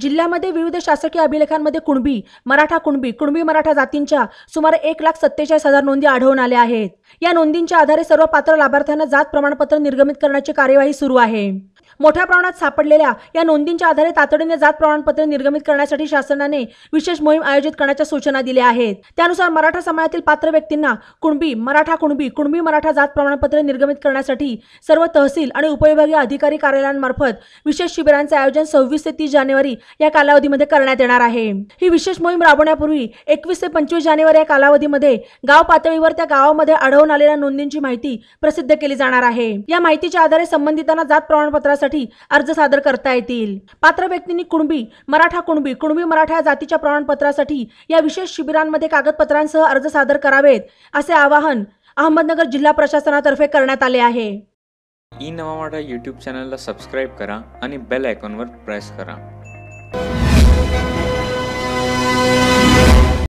जिल्ह्यामध्ये विविध शासकीय अभिलेखांमध्ये कुणबी, कुणबी मराठा जातींच्या सुमारे 1,47,000 नोंदी आढळून आल्या आहेत। या नोंदींच्या आधारे सर्व पात्र लाभार्थ्यांना जात प्रमाणपत्र निर्गमित करण्याची कार्यवाही सुरू आहे। मोठ्या प्रमाणात सापडलेल्या या नोंदींच्या आधारे तातडीने जात प्रमाणपत्र निर्गमित करण्यासाठी शासनाने विशेष मोहीम आयोजित करण्याच्या सूचना दिल्या आहेत। त्यानुसार मराठा समाजातील पात्र व्यक्तींना कुणबी मराठा जात प्रमाणपत्र निर्गमित करण्यासाठी सर्व तहसील आणि उपविभागीय अधिकारी कार्यालयांमार्फत विशेष शिबिरांचे आयोजन 26 ते 30 जानेवारी या कालावधीमध्ये करण्यात येणार आहे। ही विशेष मोहीम राबवण्यापूर्वी 21 ते 25 जानेवारी या कालावधीमध्ये गाव पातळीवर त्या गावामध्ये आढळून आलेल्या नोंदींची माहिती प्रसिद्ध केली जाणार आहे। या माहितीच्या आधारे संबंधितांना जात प्रमाणपत्रासाठी अर्ज सादर करता येतील। पात्र व्यक्तींनी कुणबी मराठा या जातीच्या प्रमाणपत्रासाठी या विशेष शिबिरांमध्ये कागदपत्रांसह अर्ज सादर करावेत असे आवाहन अहमदनगर जिल्हा प्रशासनातर्फे करण्यात आले आहे। ई नवा मराठा यूट्यूब चॅनलला सबस्क्राइब करा आणि बेल आयकॉनवर प्रेस करा।